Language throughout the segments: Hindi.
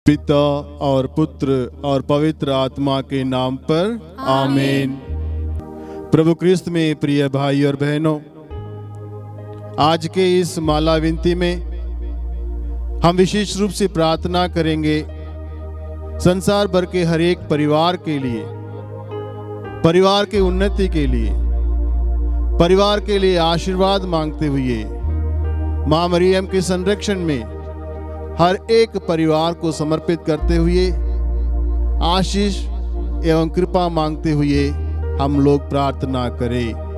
पिता और पुत्र और पवित्र आत्मा के नाम पर आमीन। प्रभु क्रिस्त में प्रिय भाई और बहनों, आज के इस माला विनती में हम विशेष रूप से प्रार्थना करेंगे संसार भर के हर एक परिवार के लिए, परिवार के उन्नति के लिए, परिवार के लिए आशीर्वाद मांगते हुए मां मरियम के संरक्षण में हर एक परिवार को समर्पित करते हुए आशीष एवं कृपा मांगते हुए हम लोग प्रार्थना करें।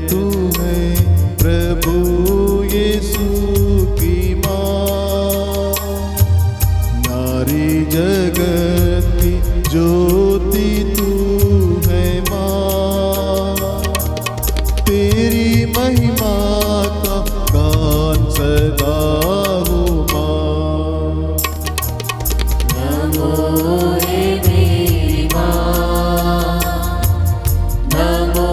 तू है प्रभु यीशु की माँ, नारी जगत की ज्योति तू है माँ, तेरी महिमा का गान सदा हो माँ। नमो रे मेरी माँ, नमो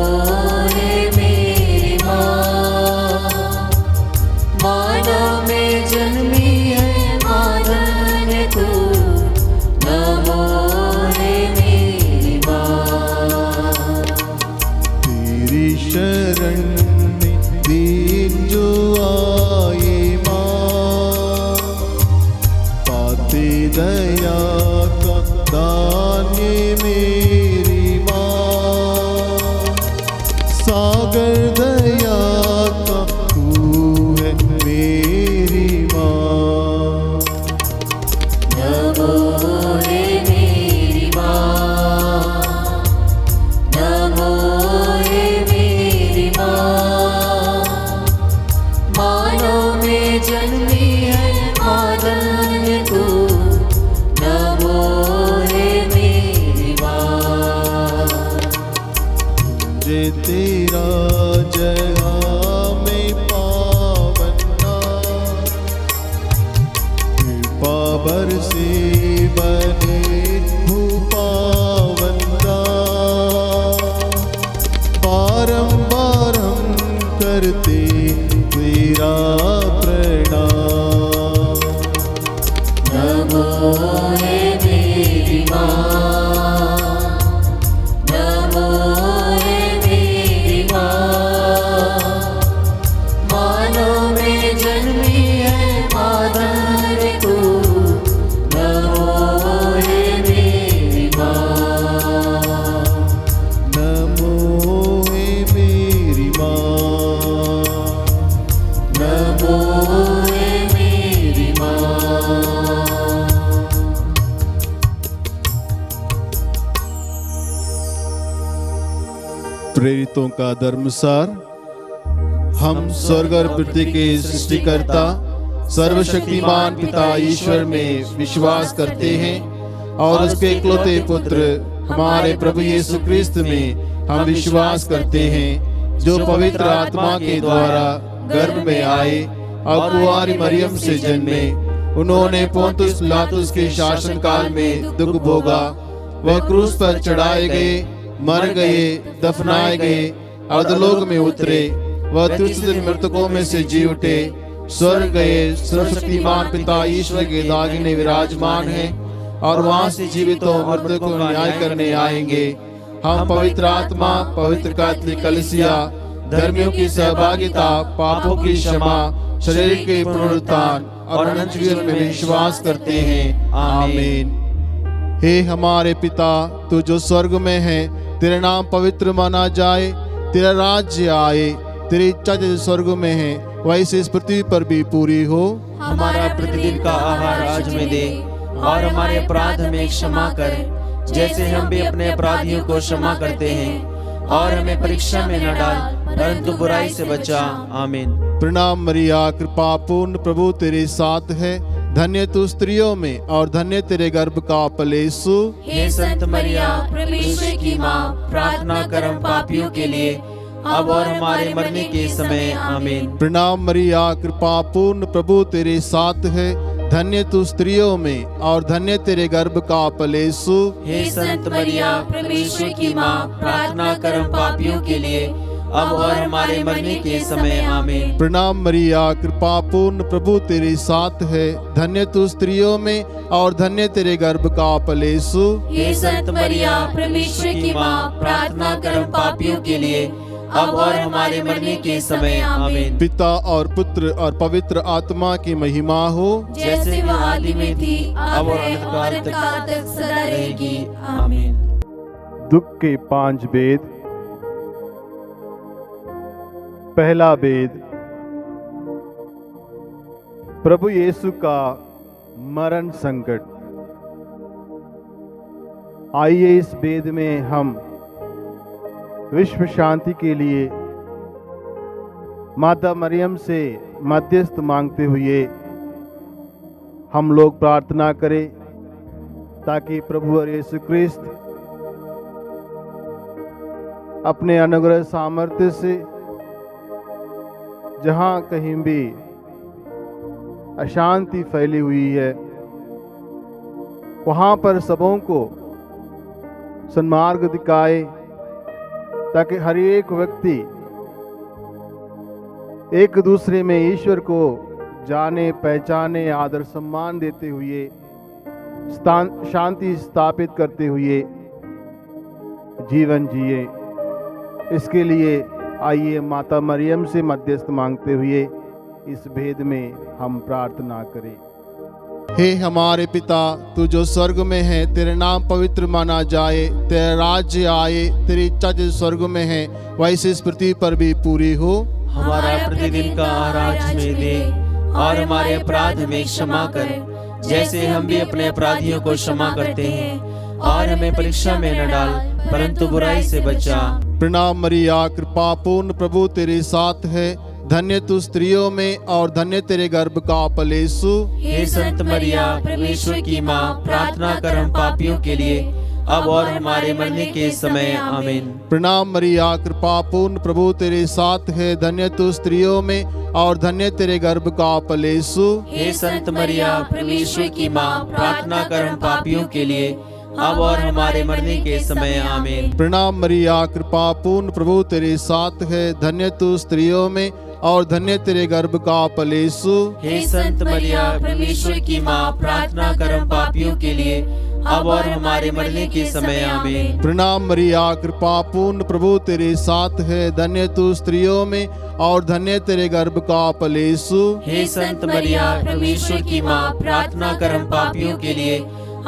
शरण में दीन जो आए माँ, पाते दया का दान ये मेरी माँ, सागर दया का तू है मेरी माँ। नमो रे मेरी माँ, नमो जन्मी है मादन तू, नमो रे मेरी माँ। तुझे तेरा जहाँ में पावना, कृपा बरसे बने भूपावंदा, बारंबार हम करते तेरा प्रणाम। नमो रे मेरी माँ, नमो रे मेरी माँ, मानो में जन्मी है माधर तू, नमो रे मेरी माँ, नमो रे मेरी माँ, नमो रे मेरी माँ। प्रेरितों का धर्मसार। हम स्वर्ग और पृथ्वी के सृष्टिकर्ता सर्वशक्तिमान पिता ईश्वर में विश्वास करते हैं और उसके इकलौते पुत्र हमारे प्रभु यीशु क्रिस्त में हम विश्वास करते हैं, जो पवित्र आत्मा के द्वारा गर्भ में आए और कुंवारी मरियम से जन्मे। उन्होंने पोंतुस पिलातुस के शासन काल में दुख भोगा, वह क्रूस पर चढ़ाए गए, मर गए, दफनाए गए, अधोलोक में उतरे, वह तीसरे दिन मृतकों में से जी उठे, स्वर्ग गए, सर्वशक्तिमान पिता ईश्वर के दाहिने विराजमान हैं और वहां से जीवितों और मृतकों को न्याय करने आएंगे। हम पवित्र आत्मा, पवित्र कैथोलिक कलीसिया, धर्मियों की सहभागिता, पापों की क्षमा, शरीर के पुनरुत्थान और अनंत जीवन में विश्वास करते हैं। आमीन। हे हमारे पिता, तू जो स्वर्ग में है, तेरा नाम पवित्र माना जाए, तेरा राज्य आए, तेरी इच्छा जैसे स्वर्ग में है वैसे इस पृथ्वी पर भी पूरी हो। हमारा प्रतिदिन का आहार आज में दे, और हमारे अपराध हमें क्षमा कर, जैसे हम भी अपने अपराधियों को क्षमा करते हैं, और हमें परीक्षा में न डाल, परंतु बुराई से बचा। आमीन। प्रणाम मरिया, कृपा पूर्ण, प्रभु तेरे साथ है, धन्य तू स्त्रियों में और धन्य तेरे गर्भ का फल यीशु। हे संत मरिया, परमेश्वर की माँ, प्रार्थना कर हम पापियों के लिए, अब और हमारे मरने के समय। आमीन। प्रणाम मरिया, कृपा पूर्ण, प्रभु तेरे साथ है, धन्य तू स्त्रियों में और धन्य तेरे गर्भ का फल यीशु। हे संत मरिया, परमेश्वर की माँ, प्रार्थना कर हम पापियों के लिए, अब और हमारे मरने के समय। आमीन। प्रणाम मरिया, कृपा पूर्ण, प्रभु तेरे साथ है, धन्य तू स्त्रियों में और धन्य तेरे गर्भ का फल यीशु। हे संत मरिया, परमेश्वर की माँ, प्रार्थना कर हम पापियों के लिए, अब और हमारे मरने के समय। आमीन। पिता और पुत्र और पवित्र आत्मा की महिमा हो, जैसे वह आदि में थी, अब और अनंत काल तक सदा रहेगी। आमीन। दुख के 5 भेद। पहला भेद, प्रभु यीशु का मरण संकट। आइए इस भेद में हम विश्व शांति के लिए माता मरियम से मध्यस्थ मांगते हुए हम लोग प्रार्थना करें, ताकि प्रभु और यीशु क्रिस्त अपने अनुग्रह सामर्थ्य से जहां कहीं भी अशांति फैली हुई है, वहां पर सबों को सन्मार्ग दिखाए, ताकि हर एक व्यक्ति एक दूसरे में ईश्वर को जाने, पहचाने, आदर सम्मान देते हुए, शांति स्थापित करते हुए जीवन जिए। इसके लिए आइए माता मरियम से मध्यस्थ मांगते हुए इस भेद में हम प्रार्थना करें। हे हमारे पिता, तू जो स्वर्ग में है, तेरे नाम पवित्र माना जाए, तेरा राज्य आए, तेरी इच्छा जैसे स्वर्ग में है वैसे इस पृथ्वी पर भी पूरी हो। हमारा प्रतिदिन का आहार आज में दे, और हमारे अपराध हमें क्षमा कर, जैसे हम भी अपने अपराधियों को क्षमा करते हैं, और हमें परीक्षा में न डाल, परंतु बुराई से बचा। प्रणाम मरिया, कृपा पूर्ण, प्रभु तेरे साथ है, धन्य तू स्त्रियों में और धन्य तेरे गर्भ का फल यीशु। हे संत मरिया, परमेश्वर की माँ, प्रार्थना कर हम पापियों के लिए, अब और हमारे मरने के समय। आमीन। प्रणाम मरिया, कृपा पूर्ण, प्रभु तेरे साथ है, धन्य तू स्त्रियों में और धन्य तेरे गर्भ का फल यीशु। हे संत मरिया, परमेश्वर की माँ, प्रार्थना कर हम पापियों के लिए, अब और हमारे मरने के समय। आमीन। प्रणाम मरिया, कृपा पूर्ण, प्रभु तेरे साथ है, धन्य तू स्त्रियों में और धन्य तेरे गर्भ का फल यीशु। हे संत मरिया, परमेश्वर की माँ, प्रार्थना कर हम पापियों के लिए, अब और हमारे मरने के समय। आमीन। प्रणाम मरिया, कृपा पूर्ण, प्रभु तेरे साथ है, धन्य तू स्त्रियों में और धन्य तेरे गर्भ का फल यीशु। हे संत मरिया, परमेश्वर की माँ, प्रार्थना कर हम पापियों के लिए,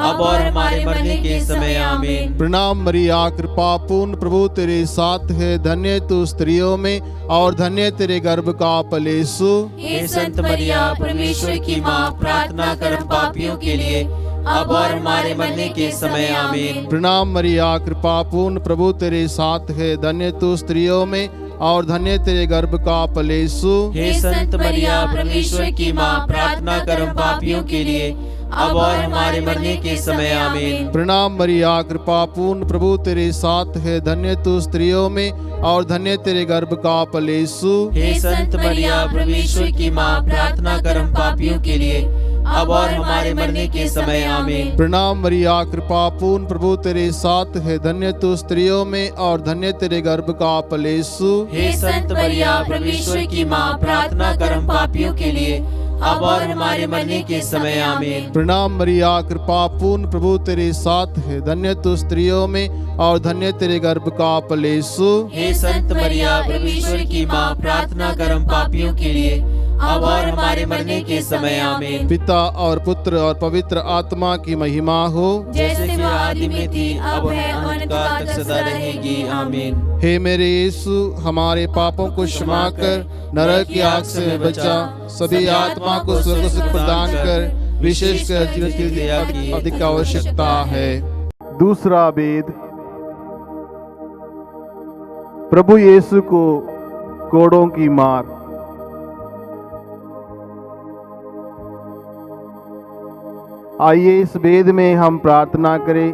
अब और हमारे मरने के समय। आमीन। प्रणाम मरिया, कृपा पूर्ण, प्रभु तेरे साथ है, धन्य तू स्त्रियों में और धन्य तेरे गर्भ का फल यीशु। हे संत मरिया, परमेश्वर की माँ, प्रार्थना कर हम पापियों के लिए, अब और हमारे मरने के समय। आमीन। प्रणाम मरिया, कृपा पूर्ण, प्रभु तेरे साथ है, धन्य तू स्त्रियों में और धन्य तेरे गर्भ का फल यीशु। हे संत मरिया, परमेश्वर की माँ, प्रार्थना कर हम पापियों के लिए, अब और हमारे मरने के समय। आमीन। प्रणाम मरिया, कृपा पूर्ण, प्रभु तेरे साथ है, धन्य तू स्त्रियों में और धन्य तेरे गर्भ का फल यीशु। हे संत मरिया, परमेश्वर की माँ, प्रार्थना कर हम पापियों के लिए, अब और हमारे मरने के समय। आमीन। प्रणाम मरिया, कृपा पूर्ण, प्रभु तेरे साथ है, धन्य तू स्त्रियों में और धन्य तेरे गर्भ का फल यीशु। हे संत मरिया, परमेश्वर की माँ, प्रार्थना कर हम पापियों के लिए, अब और हमारे मरने के समय आमीन। प्रणाम मरिया, कृपा पूर्ण, प्रभु तेरे साथ है, धन्य तू स्त्रियों में और धन्य तेरे गर्भ का फल यीशु। हे संत मरिया, परमेश्वर की माँ, प्रार्थना कर हम पापियों के लिए, अब और हमारे मरने के समय आमीन। पिता और पुत्र और पवित्र आत्मा की महिमा हो, जैसे कि आदि में थी, अब है, अनंत काल तक सदा रहेगी आमीन। हे मेरे यीशु, हमारे पापों को क्षमा कर, नरक की आग से बचा, सभी आत्मा को स्वर्ग सुख प्रदान कर, विशेषकर जीवन की दया की अधिक आवश्यकता है। दूसरा वेद, प्रभु यीशु को कोड़ों की मार। आइए इस वेद में हम प्रार्थना करें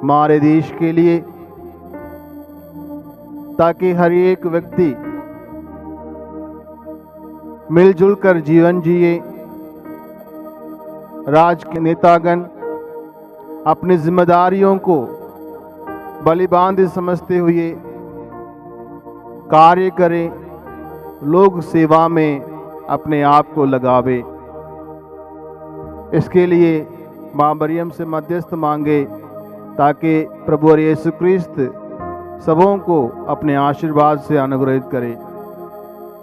हमारे देश के लिए, ताकि हर एक व्यक्ति मिलजुल कर जीवन जिए। राज के नेतागण अपनी जिम्मेदारियों को बलिबांध समझते हुए कार्य करें, लोग सेवा में अपने आप को लगावे। इसके लिए मां मरियम से मध्यस्थ मांगे, ताकि प्रभु और यीशु क्रिस्त सबों को अपने आशीर्वाद से अनुग्रहित करे।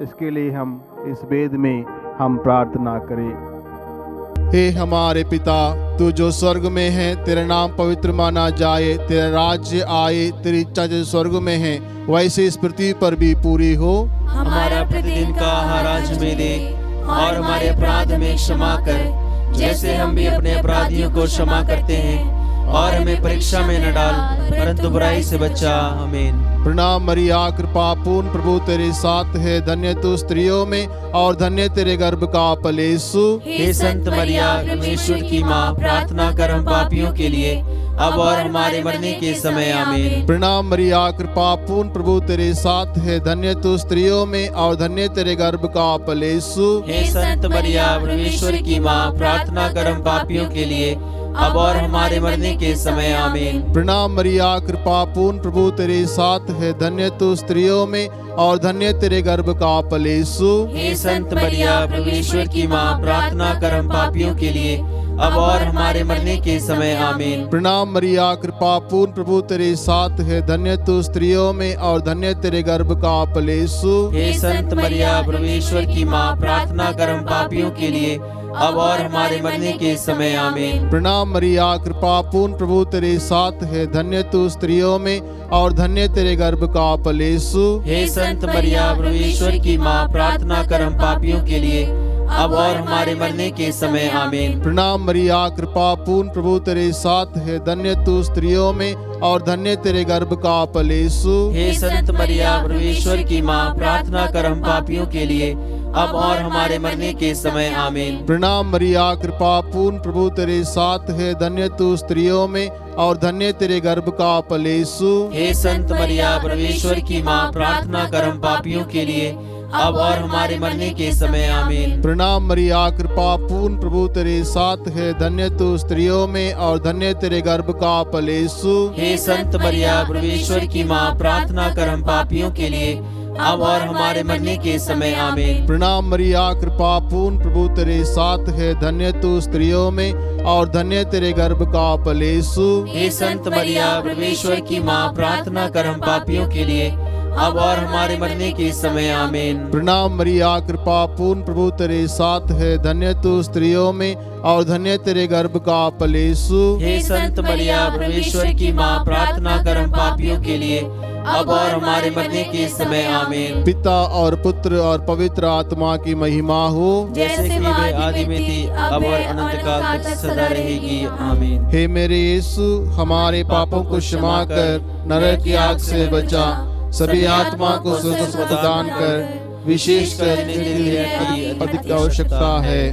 इसके लिए हम इस वेद में हम प्रार्थना करें। हे हमारे पिता, तू जो स्वर्ग में है, तेरा नाम पवित्र माना जाए, तेरा राज्य आए, तेरी इच्छा जो स्वर्ग में है वैसे इस पृथ्वी पर भी पूरी हो। हमारा प्रतिदिन का आहार आज हमें दे, और हमारे अपराध में क्षमा कर, जैसे हम भी अपने अपराधियों को क्षमा करते हैं, और हमें परीक्षा में न डाल, परंतु बुराई से बचा। आमीन। प्रणाम मरिया, कृपा पूर्ण, प्रभु तेरे साथ है, धन्य तू स्त्रियों में और धन्य तेरे गर्भ का फल यीशु। हे संत मरिया, परमेश्वर की माँ, प्रार्थना कर हम पापियों के लिए, अब और हमारे मरने के समय आमीन। प्रणाम मरिया, कृपा पूर्ण, प्रभु तेरे साथ है, धन्य तू स्त्रियों में और धन्य तेरे गर्भ का फल यीशु। हे संत मरिया, परमेश्वर की माँ, प्रार्थना कर हम पापियों के लिए, अब और हमारे मरने के समय आमीन। प्रणाम मरिया, कृपा पूर्ण, प्रभु तेरे साथ है, धन्य तू स्त्रियों में और धन्य तेरे गर्भ का फल यीशु। हे संत मरिया, परमेश्वर की माँ, प्रार्थना कर हम पापियों के लिए, अब और हमारे मरने के समय आमीन। प्रणाम मरिया, कृपा पूर्ण, प्रभु तेरे साथ है, धन्य तू स्त्रियों में और धन्य तेरे गर्भ का फल यीशु। हे संत मरिया, परमेश्वर की माँ, प्रार्थना कर हम पापियों के लिए, अब और हमारे मरने के समय आमीन। प्रणाम मरिया, कृपा पूर्ण, प्रभु तेरे साथ है, धन्य तू स्त्रियों में और धन्य तेरे गर्भ का फल यीशु। हे संत मरिया, परमेश्वर की माँ, प्रार्थना कर हम पापियों के लिए, अब और हमारे मरने के समय आमीन। प्रणाम मरिया, कृपा पूर्ण, प्रभु तेरे साथ है, धन्य तू स्त्रियों में और धन्य तेरे गर्भ का फल यीशु। हे संत मरिया, परमेश्वर की माँ, प्रार्थना कर हम पापियों के लिए, अब और हमारे मरने के समय आमीन। प्रणाम मरिया, कृपा पूर्ण, प्रभु तेरे साथ है, धन्य तू स्त्रियों में और धन्य तेरे गर्भ का फल यीशु। हे संत मरिया, परमेश्वर की माँ, प्रार्थना कर हम पापियों के लिए, अब और हमारे मरने के समय आमीन। प्रणाम मरिया, कृपा पूर्ण, प्रभु तेरे साथ है, धन्य तू स्त्रियों में और धन्य तेरे गर्भ का फल यीशु। हे संत मरिया, परमेश्वर की माँ, प्रार्थना कर हम पापियों के लिए, अब और हमारे मरने के समय आमीन। प्रणाम मरिया, कृपा पूर्ण, प्रभु तेरे साथ है, धन्य तू स्त्रियों में और धन्य तेरे गर्भ का फल यीशु। हे संत मरिया, परमेश्वर की माँ, प्रार्थना कर हम पापियों के लिए, अब और हमारे मरने के समय आमीन। प्रणाम मरिया, कृपा पूर्ण, प्रभु तेरे साथ है, धन्य तू स्त्रियों में और धन्य तेरे गर्भ का फल यीशु। हे संत मरिया, परमेश्वर की माँ, प्रार्थना कर हम पापियों के लिए, अब और हमारे मरने के समय आमीन। पिता और पुत्र और पवित्र आत्मा की महिमा हो, जैसे कि वे आदि में थी, अब और अनंत काल तक सदा रहेगी आमीन। हे मेरे यीशु, हमारे पापों को क्षमा कर, नरक की आग से बचा, सभी आत्मा को स्वर्ग प्रदान कर, विशेषकर की अधिक आवश्यकता है।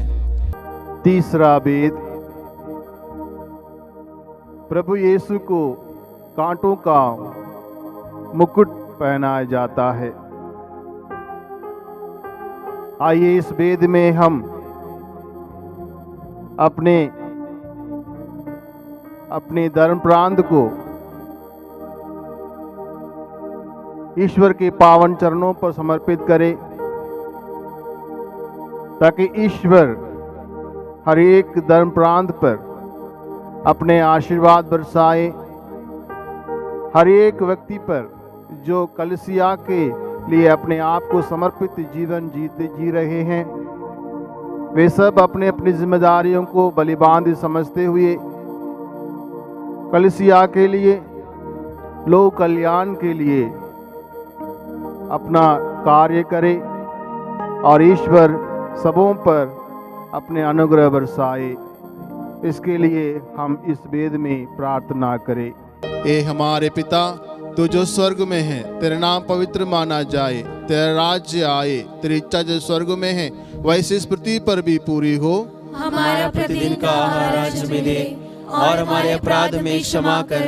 तीसरा वेद, प्रभु यीशु को कांटों का मुकुट पहनाया जाता है। आइए इस वेद में हम अपने धर्म प्रांत को ईश्वर के पावन चरणों पर समर्पित करें। ताकि ईश्वर हर एक धर्म प्रांत पर अपने आशीर्वाद बरसाए। हर एक व्यक्ति पर जो कलीसिया के लिए अपने आप को समर्पित जीवन जी रहे हैं, वे सब अपने अपनी जिम्मेदारियों को बलिबांध समझते हुए कलीसिया के लिए, लोक कल्याण के लिए अपना कार्य करे और ईश्वर सबों पर अपने अनुग्रह बरसाए। इसके लिए हम इस वेद में प्रार्थना करें। ए हमारे पिता, तू जो स्वर्ग में है, तेरा नाम पवित्र माना जाए, तेरा राज्य आए, तेरी इच्छा जो स्वर्ग में है वैसे इस पृथ्वी पर भी पूरी हो। हमारा प्रतिदिन का आहार आज हमें दे, और हमारे अपराध में क्षमा कर,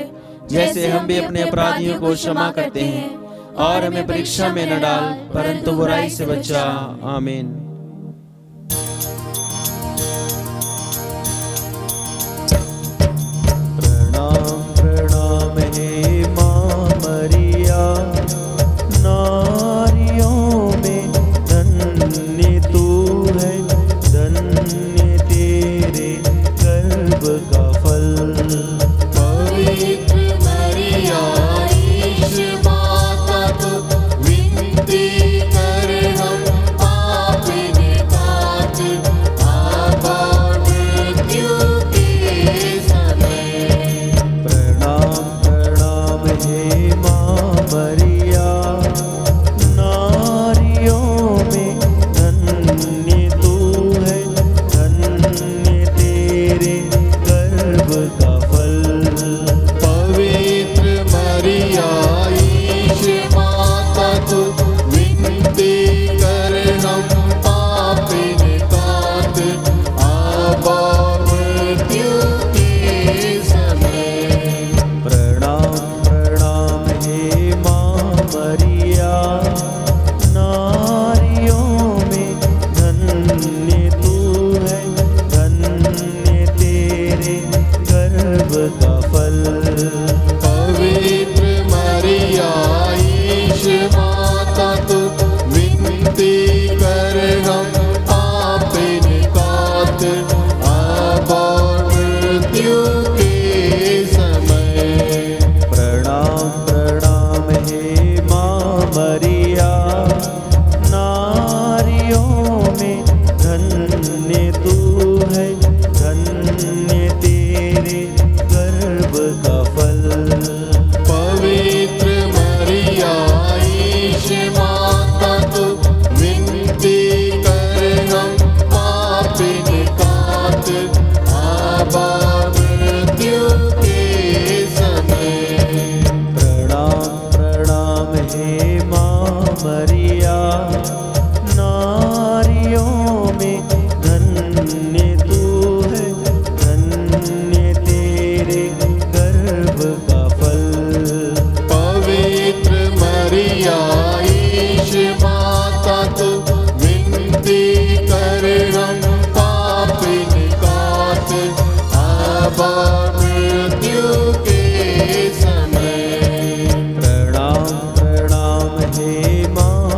जैसे हम भी अपने अपराधियों को क्षमा करते हैं, और हमें परीक्षा में न डाल, परंतु बुराई से बचा। आमीन। प्रणाम प्रणाम हे माँ मरिया, नारियों में धन्य तू है, धन्य तेरे गर्भ का फल। पवित्र मरिया ईश माता तू, विनती कर हम पापिन तात, आबा मृत्यु के समय। प्रणाम प्रणाम हे माँ मरिया, नारियों में धन्य तू है, धन्य तेरे गर्भ का फल। पवित्र मरिया ईश माता तू, विनती कर हम पापिन तात, आबा मृत्यु के समय। प्रणाम प्रणाम हे माँ मरिया, नारियों में धन्य तू है, धन्य तेरे गर्भ का फल। पवित्र मरिया ईश माता तू, विनती कर हम पापिन तात, आबा मृत्यु के समय। प्रणाम प्रणाम हे माँ मरिया, नारियों में धन्य तू है, धन्य तेरे गर्भ का फल। पवित्र मरिया ईश माता तू, विनती कर हम पापिन तात, आबा मृत्यु के समय। प्रणाम प्रणाम हे माँ मरिया, नारियों में धन्य तू है, धन्य तेरे गर्भ का फल। पवित्र मरिया ईश माता तू, विनती कर हम पापिन तात, आबा मृत्यु के समय। प्रणाम प्रणाम हे माँ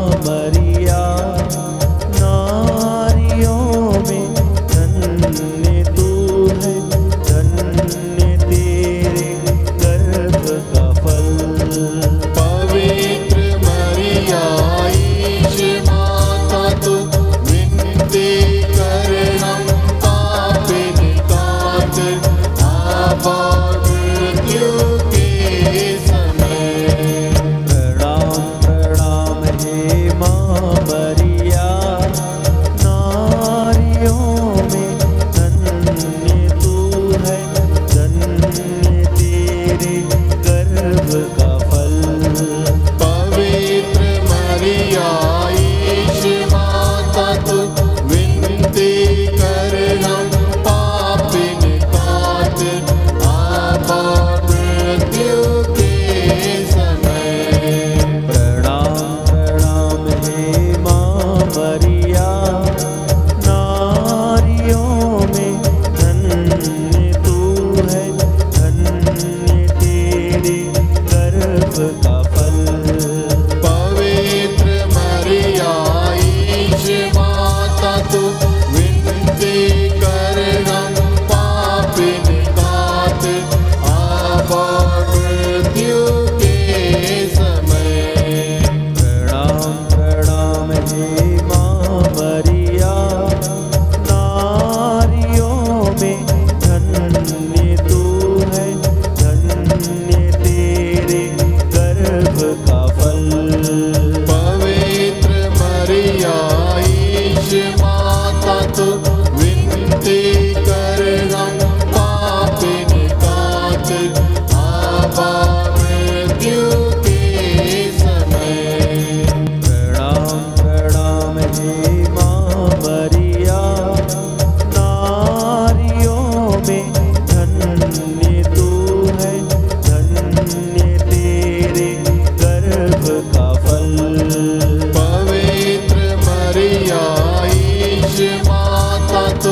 फल। पवित्र मरिया ईश माता तू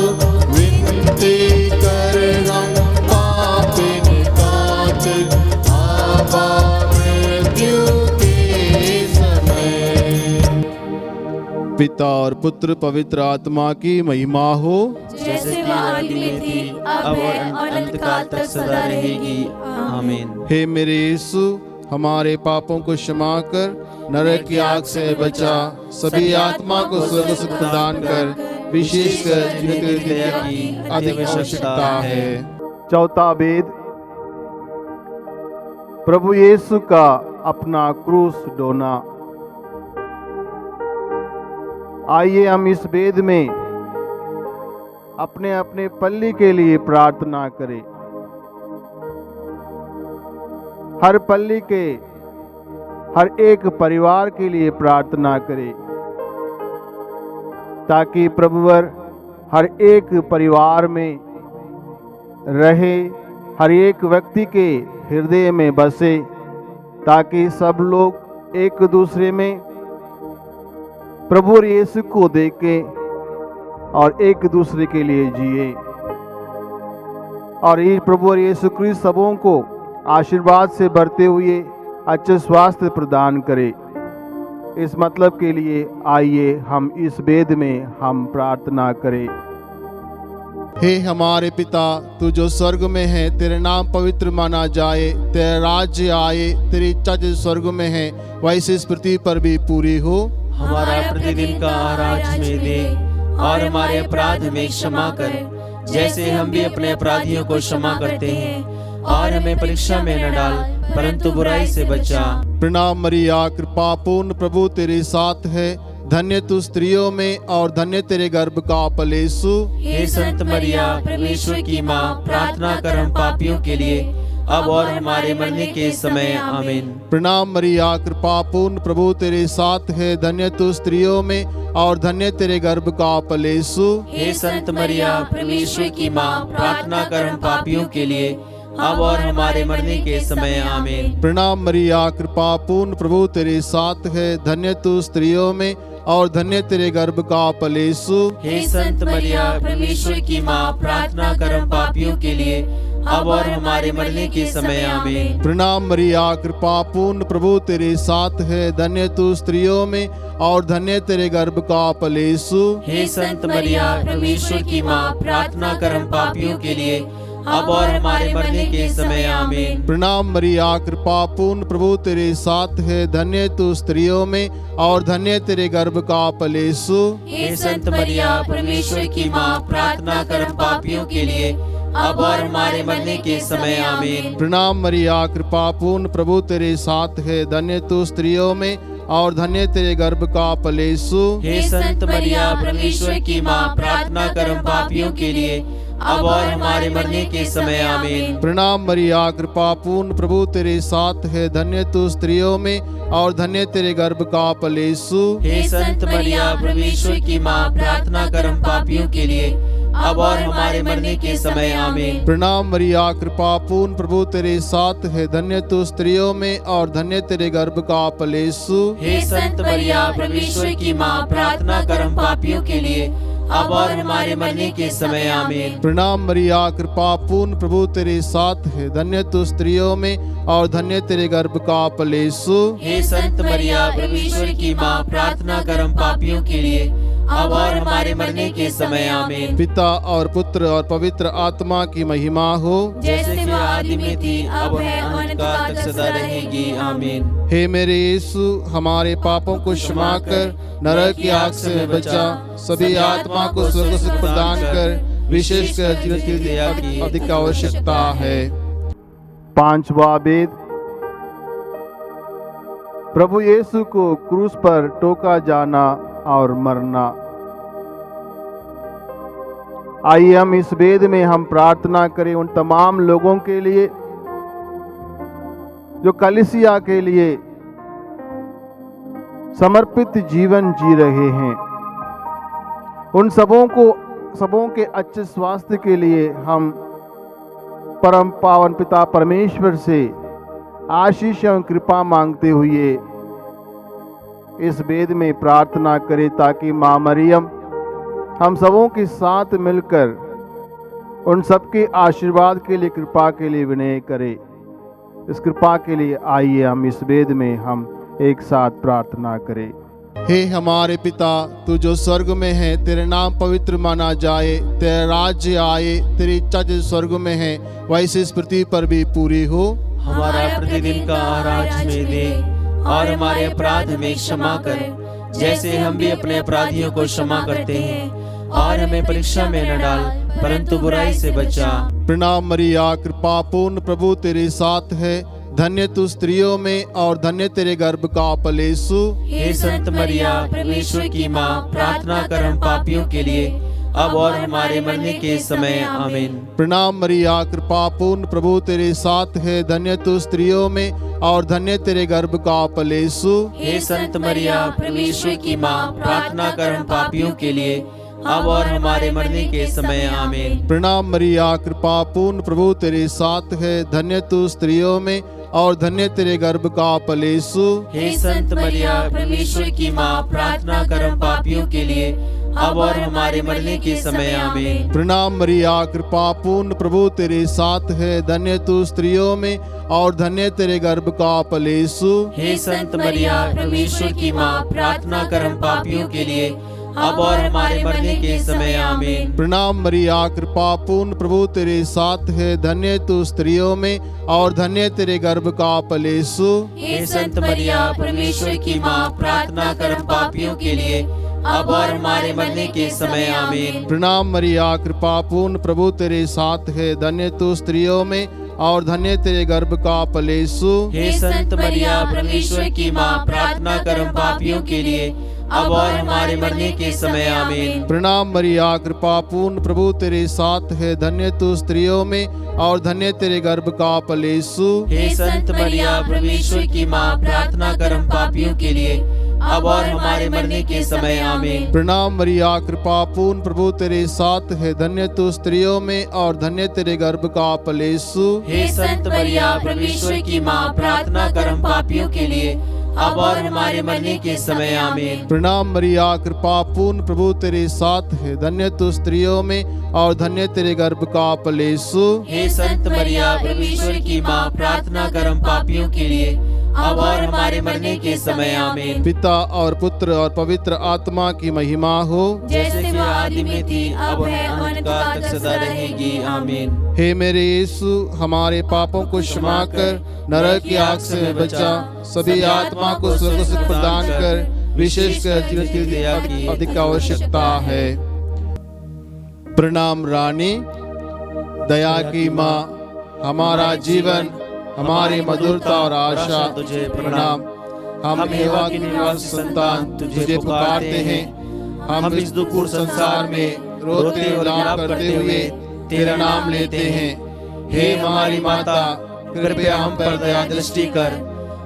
विनती कर हम पापिन कात आबा मृत्यु के समय। पिता और पुत्र पवित्र आत्मा की महिमा हो, जैसे कि आदि में थी अब और अनंत काल तक सदा रहेगी। आमीन। हे मेरे यीशु, हमारे पापों को क्षमा कर, नरक की आग से बचा, सभी आत्मा को स्वर्ग सुख प्रदान कर, विशेषकर जिन्हें तेरी दया की अधिक आवश्यकता है। चौथा वेद, प्रभु यीशु का अपना क्रूस ढोना। आइए हम इस वेद में अपने अपने पल्ली के लिए प्रार्थना करें। हर पल्ली के हर एक परिवार के लिए प्रार्थना करें, ताकि प्रभुवर हर एक परिवार में रहे, हर एक व्यक्ति के हृदय में बसे, ताकि सब लोग एक दूसरे में प्रभु यीशु को देखें और एक दूसरे के लिए जिए, और ये प्रभु यीशु क्रिस्त सबों को आशीर्वाद से भरते हुए अच्छे स्वास्थ्य प्रदान करे। इस मतलब के लिए आइए हम इस वेद में हम प्रार्थना करें। हे हमारे पिता, तू जो स्वर्ग में है, तेरे नाम पवित्र माना जाए, तेरा राज्य आए, तेरी इच्छा जो स्वर्ग में है वैसे इस पृथ्वी पर भी पूरी हो। हमारा प्रतिदिन का आहार आज में दे, और हमारे अपराध में क्षमा कर, जैसे हम भी अपने अपराधियों को क्षमा करते हैं, और हमें परीक्षा में न डाल, परंतु बुराई से बचा। प्रणाम मरिया, कृपा पूर्ण प्रभु तेरे साथ है, धन्य तू स्त्रियों में और धन्य तेरे गर्भ का फल यीशु। हे संत मरिया, परमेश्वर की माँ, प्रार्थना कर हम पापियों के लिए, अब और हमारे मरने के समय। आमीन। प्रणाम मरिया, कृपा पूर्ण प्रभु तेरे साथ है, धन्य तू स्त्रियों में और धन्य तेरे गर्भ का फल यीशु। हे संत मरिया, परमेश्वर की माँ, प्रार्थना कर हम पापियों के लिए, अब और हमारे मरने के समय। आमीन। प्रणाम मरिया, कृपा पूर्ण प्रभु तेरे साथ है, धन्य तू स्त्रियों में और धन्य तेरे गर्भ का फल यीशु। हे संत मरिया, परमेश्वर की माँ, प्रार्थना कर हम पापियों के लिए, अब और हमारे मरने के समय। आमीन। प्रणाम मरिया, कृपा पूर्ण प्रभु तेरे साथ है, धन्य तू स्त्रियों में और धन्य तेरे गर्भ का फल यीशु। हे संत मरिया, परमेश्वर की माँ, प्रार्थना कर हम पापियों के लिए, अब और हमारे मरने के समय। आमीन। प्रणाम मरिया, कृपा पूर्ण प्रभु तेरे साथ है, धन्य तू स्त्रियों में और धन्य तेरे गर्भ का फल यीशु। हे संत मरिया, परमेश्वर की माँ, प्रार्थना कर हम पापियों के लिए, अब और हमारे मरने के समय। आमीन। प्रणाम मरिया, कृपा पूर्ण प्रभु तेरे साथ है, धन्य तू स्त्रियों में और धन्य तेरे गर्भ का फल यीशु। हे संत मरिया, परमेश्वर की माँ, प्रार्थना कर हम पापियों के लिए, अब और हमारे मरने के समय। आमीन। प्रणाम मरिया, कृपा पूर्ण प्रभु तेरे साथ है, धन्य तू स्त्रियों में और धन्य तेरे गर्भ का फल यीशु। हे संत मरिया, परमेश्वर की माँ, प्रार्थना कर हम पापियों के लिए, अब और हमारे मरने के समय। आमीन। प्रणाम मरिया, कृपा पूर्ण प्रभु तेरे साथ है, धन्य तू स्त्रियों में और धन्य तेरे गर्भ का फल यीशु। हे संत मरिया, परमेश्वर की माँ, प्रार्थना कर हम पापियों के लिए, अब और हमारे मरने के समय। आमीन। प्रणाम मरिया, कृपा पूर्ण प्रभु तेरे साथ है, धन्य तू स्त्रियों में और धन्य तेरे गर्भ का फल यीशु। हे संत मरिया, परमेश्वर की माँ, प्रार्थना कर हम पापियों के लिए, अब और हमारे मरने के समय। आमीन। पिता और पुत्र और पवित्र आत्मा की महिमा हो, जैसे कि आदि में थी अब है अनंत काल तक सदा रहेगी। आमीन। हे मेरे यीशु, हमारे पापों को क्षमा कर, नरक की आग से बचा, सभी आत्मा को स्वर्ग सुख प्रदान कर, विशेषकर जिन्हें तेरी दया की अधिक आवश्यकता है। पांचवा वेद, प्रभु यीशु को क्रूस पर टोका जाना और मरना। आइए हम इस वेद में हम प्रार्थना करें उन तमाम लोगों के लिए जो कलीसिया के लिए समर्पित जीवन जी रहे हैं। उन सबों के अच्छे स्वास्थ्य के लिए हम परम पावन पिता परमेश्वर से आशीष एवं कृपा मांगते हुए इस वेद में प्रार्थना करे ताकि माँ मरियम हम सबों के साथ मिलकर उन सबके आशीर्वाद के लिए, कृपा के लिए विनय करे। इस कृपा के लिए आइए हम इस वेद में हम एक साथ प्रार्थना करें। हे हमारे पिता, तू जो स्वर्ग में है, तेरे नाम पवित्र माना जाए, तेरा राज्य आए, तेरी इच्छा जो स्वर्ग में है वैसे इस पृथ्वी पर भी पूरी हो। हमारा प्रतिदिन का आहार आज में दे और हमारे अपराध में क्षमा कर, जैसे हम भी अपने अपराधियों को क्षमा करते हैं, और हमें परीक्षा में न डाल परंतु बुराई से बचा। प्रणाम मरिया, कृपा पूर्ण प्रभु तेरे साथ है, धन्य तू स्त्रियों में और धन्य तेरे गर्भ का फल यीशु। हे संत मरिया, परमेश्वर की माँ, प्रार्थना कर हम पापियों के लिए अब और हमारे मरने के समय। आमीन। प्रणाम मरिया, कृपा पूर्ण प्रभु तेरे साथ है, धन्य तू स्त्रियों में और धन्य तेरे गर्भ का फल यीशु। हे संत मरिया, परमेश्वर की माँ, प्रार्थना कर हम पापियों के लिए अब और हमारे मरने के समय। आमीन। प्रणाम मरिया, कृपा पूर्ण प्रभु तेरे साथ है, धन्य तू स्त्रियों में और धन्य तेरे गर्भ का फल यीशु। हे संत मरिया, परमेश्वर की माँ, प्रार्थना कर हम पापियों के लिए अब और हमारे मरने के समय। आमीन। प्रणाम मरिया, कृपा पूर्ण प्रभु तेरे साथ है, धन्य तू स्त्रियों में और धन्य तेरे गर्भ का फल यीशु। हे संत मरिया, परमेश्वर की माँ, प्रार्थना कर हम पापियों के लिए अब और हमारे मरने के समय। आमीन। प्रणाम मरिया, कृपा पूर्ण प्रभु तेरे साथ है, धन्य तू स्त्रियों में और धन्य तेरे गर्भ का फल यीशु। हे संत मरिया, परमेश्वर की माँ, प्रार्थना कर हम पापियों के लिए अब और हमारे मरने के समय। आमीन। प्रणाम मरिया, कृपा पूर्ण प्रभु तेरे साथ है, धन्य तू स्त्रियों में और धन्य तेरे गर्भ का फल यीशु। हे संत मरिया, परमेश्वर की माँ, प्रार्थना कर हम पापियों के लिए अब और हमारे मरने के समय। आमीन। प्रणाम मरिया, कृपा पूर्ण प्रभु तेरे साथ है, धन्य तू स्त्रियों में और धन्य तेरे गर्भ का फल यीशु। हे संत मरिया, परमेश्वर की माँ, प्रार्थना कर हम पापियों के लिए अब और हमारे मरने के समय। आमीन। प्रणाम मरिया, कृपा पूर्ण प्रभु तेरे साथ है, धन्य तू स्त्रियों में और धन्य तेरे गर्भ का फल यीशु। हे संत मरिया, परमेश्वर की माँ, प्रार्थना कर हम पापियों के लिए अब और हमारे मरने के समय। आमीन। प्रणाम मरिया, कृपा पूर्ण प्रभु तेरे साथ है, धन्य तू स्त्रियों में और धन्य तेरे गर्भ का फल यीशु। हे संत मरिया, परमेश्वर की माँ, प्रार्थना कर हम पापियों के लिए अब और हमारे मरने के समय। आमीन। पिता और पुत्र और पवित्र आत्मा की महिमा हो, जैसे वह आदि में थी, अब है, अनंतकाल तक सदा रहेगी। आमीन। हे मेरे यीशु, हमारे पापों को क्षमा कर, नरक की आग से बचा, सभी आत्मा को स्वर्ग सुख प्रदान कर, विशेषकर जीवन की दया की अधिक आवश्यकता है। प्रणाम रानी, दया की माँ, हमारा जीवन, हमारी मधुरता और आशा तुझे प्रणाम। हम हेवा की निवासी संतान तुझे पुकारते हैं। हम इस दुखपूर्ण संसार में रोते और विलाप करते हुए तेरा नाम लेते हैं। हे हमारी माता, कृपया हम पर दया दृष्टि कर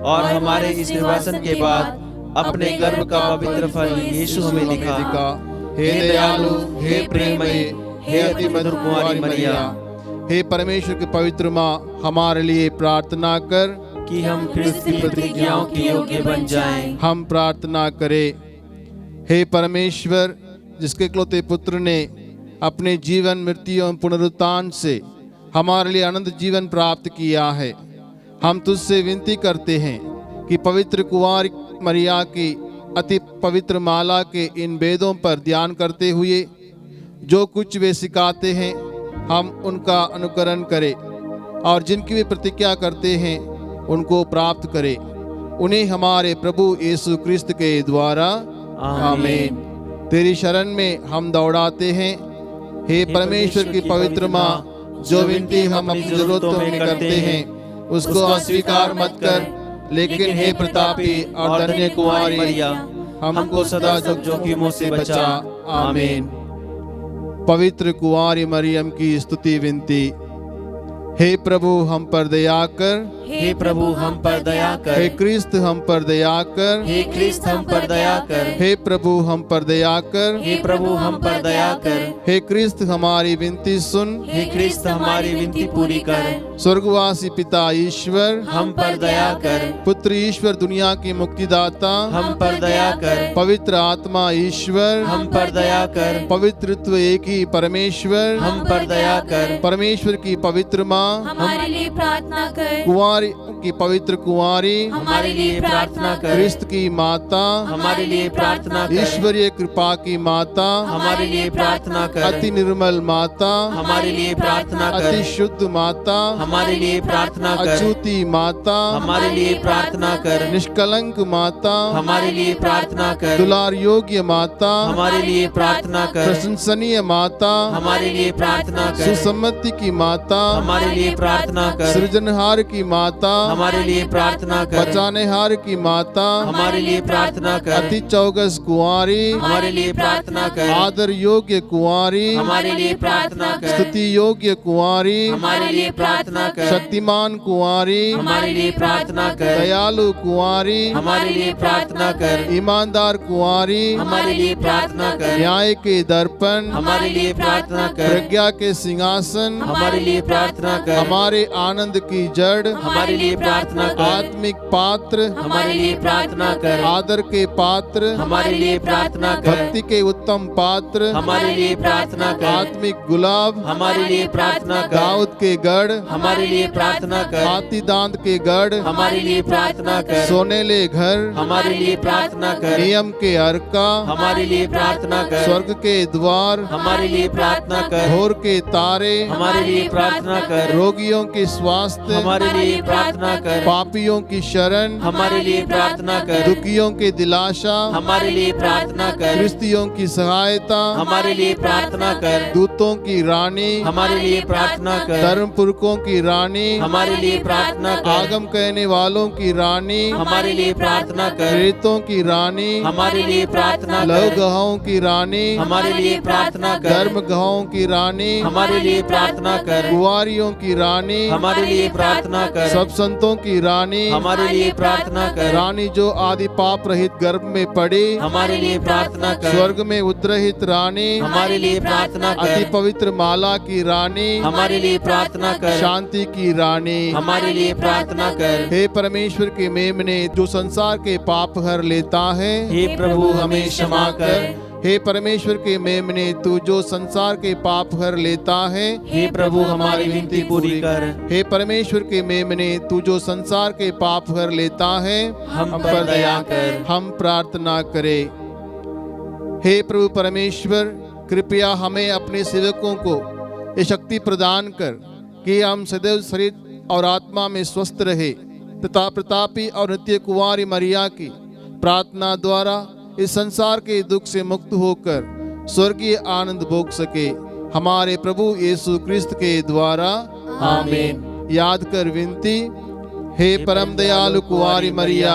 और हमारे इस निर्वासन के बाद अपने गर्भ का पवित्र फल यीशु हमें दिखा। हे दयालु, हे प्रेममयी, हे अति मधुर कुंवारी मरिया, हे परमेश्वर की पवित्र माँ, हमारे लिए प्रार्थना कर कि हम ख्रिस्त की प्रतिज्ञाओं के योग्य बन जाएं। हम प्रार्थना करें। हे परमेश्वर, जिसके इकलौते पुत्र ने अपने जीवन, मृत्यु एवं पुनरुत्थान से हमारे लिए अनंत जीवन प्राप्त किया है, हम तुझसे विनती करते हैं कि पवित्र कुंवारी मरिया की अति पवित्र माला के इन वेदों पर ध्यान करते हुए जो कुछ वे सिखाते हैं हम उनका अनुकरण करें और जिनकी वे प्रतिज्ञा करते हैं उनको प्राप्त करें। उन्हें हमारे प्रभु यीशु क्रिस्त के द्वारा आमीन। तेरी शरण में हम दौड़ाते हैं। हे परमेश्वर की पवित्र माँ, जो विनती हम अपनी जरूरतों में करते हैं उसको अस्वीकार मत कर, लेकिन हे प्रतापी और धन्य कुंवारी मरिया, हमको सदा जोखिमों से बचा। आमीन। पवित्र कुंवारी मरियम की स्तुति विनती। हे प्रभु हम पर दया कर, हे प्रभु हम पर दया हे कर, क्रिस्त हम पर दया कर, हे क्रिस्त हम पर दया कर, हे प्रभु हम पर दया कर, हे प्रभु हम पर दया कर, हे क्रिस्त हमारी विनती सुन, हे क्रिस्त हमारी विनती पूरी कर, स्वर्गवासी पिता ईश्वर, हम पर दया कर, पुत्र ईश्वर दुनिया के मुक्तिदाता, हम पर दया कर, पवित्र आत्मा ईश्वर, हम पर दया कर, पवित्रत्व एक ही परमेश्वर, हम पर दया कर, परमेश्वर की पवित्र माँ, हमारे लिए प्रार्थना कर। कुंवारी की पवित्र कुंवारी, हमारे लिए प्रार्थना कर, क्रिस्त की माता, हमारे लिए प्रार्थना कर, ईश्वरीय कृपा की माता, हमारे लिए प्रार्थना कर, अति निर्मल माता, हमारे लिए प्रार्थना कर, अति शुद्ध माता, हमारे लिए प्रार्थना कर, अछूती माता, हमारे लिए प्रार्थना कर, निष्कलंक माता, हमारे लिए प्रार्थना कर, दुलार योग्य माता, हमारे लिए प्रार्थना कर, प्रशंसनीय माता, हमारे लिए प्रार्थना कर, सुसम्मति की माता, हमारे लिए प्रार्थना कर, सृजनहार की माता, हमारे लिए प्रार्थना कर, बचानेहार की माता, हमारे लिए प्रार्थना कर, अति चौगस कुंवारी, हमारे लिए प्रार्थना कर, आदर योग्य कुंवारी, हमारे लिए प्रार्थना कर, स्तुति योग्य कुंवारी, हमारे लिए प्रार्थना कर, शक्तिमान कुंवारी, हमारे लिए प्रार्थना कर, दयालु कुंवारी, हमारे लिए प्रार्थना कर, ईमानदार कुंवारी, हमारे लिए प्रार्थना कर, न्याय के दर्पण, हमारे लिए प्रार्थना कर, प्रज्ञा के सिंहासन, हमारे लिए प्रार्थना कर, हमारे आनंद की जड़, हमारे लिए प्रार्थना कर, आत्मिक पात्र, हमारे लिए प्रार्थना कर, आदर के पात्र, हमारे लिए प्रार्थना कर, भक्ति के उत्तम पात्र, हमारे लिए प्रार्थना कर, आत्मिक गुलाब, हमारे लिए प्रार्थना कर, दाऊद के गढ़, हमारे लिए प्रार्थना कर, हाथी दांत के गढ़, हमारे लिए प्रार्थना कर, सोनेले घर, हमारे लिए प्रार्थना कर, नियम के अर्का, हमारे लिए प्रार्थना कर, स्वर्ग के द्वार, हमारे लिए प्रार्थना कर, भोर के तारे, हमारे लिए प्रार्थना कर, रोगियों के स्वास्थ्य, हमारे लिए प्रार्थना कर, पापियों की शरण, हमारे लिए प्रार्थना कर, दुखियों के दिलाशा, हमारे लिए प्रार्थना कर, क्रिस्तियों की सहायता, हमारे लिए प्रार्थना कर, दूतों की रानी, हमारे लिए प्रार्थना कर, धर्म पुरखों की रानी, हमारे लिए प्रार्थना कर, आगम कहने वालों की रानी, हमारे लिए प्रार्थना कर, प्रेतों की रानी, हमारे लिए प्रार्थना लव कर, गहों की रानी, हमारे लिए प्रार्थना कर, धर्म गहों की रानी, हमारे लिए प्रार्थना कर, कुंवारियों की रानी, हमारे लिए प्रार्थना कर, सब संतों की रानी, हमारे लिए प्रार्थना कर, रानी जो आदि पाप रहित गर्भ में पड़ी, हमारे लिए प्रार्थना कर, स्वर्ग में उद्रहित रानी, हमारे लिए प्रार्थना अति कर, पवित्र माला की रानी, हमारे लिए प्रार्थना कर, शांति की रानी, हमारे लिए प्रार्थना कर, हे परमेश्वर के मेमने जो संसार के पाप हर लेता है, हे प्रभु हमें क्षमा कर, हे परमेश्वर के मेमने तू जो संसार के पाप हर लेता है, हे प्रभु हमारी विनती पूरी कर, हे परमेश्वर के मेमने तू जो संसार के पाप हर लेता है, हम पर दया कर, हम प्रार्थना करें। हे प्रभु परमेश्वर, कृपया हमें अपने सेवकों को ये शक्ति प्रदान कर कि हम सदैव शरीर और आत्मा में स्वस्थ रहे तथा प्रतापी और नित्य कुंवारी मरिया की प्रार्थना द्वारा इस संसार के दुख से मुक्त होकर स्वर्गीय आनंद भोग सके, हमारे प्रभु यीशु क्रिस्त के द्वारा आमीन। याद कर विनती, हे परम दयालु कुंवारी मरिया,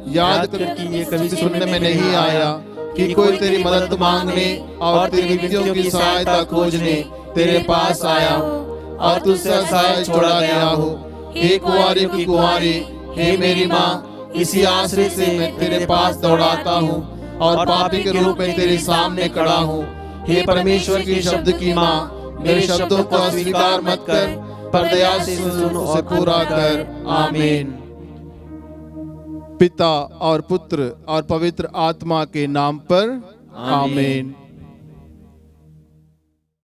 याद कर कि ये कभी सुनने में नहीं आया कि कोई तेरी मदद मांगने और तेरी विनतियों की सहायता खोजने तेरे पास आया और तुझसे असहाय छोड़ा गया हो। हे कुंवारी की कुंवारी, हे मेरी माँ, इसी आश्रय से मैं तेरे पास दौड़ाता हूँ और पापी के रूप में तेरे सामने खड़ा हूँ। हे परमेश्वर के शब्द की माँ, मेरे शब्दों को अस्वीकार मत कर, पर दया से सुन उसे पूरा कर। आमीन। पिता और पुत्र और पवित्र आत्मा के नाम पर आमीन।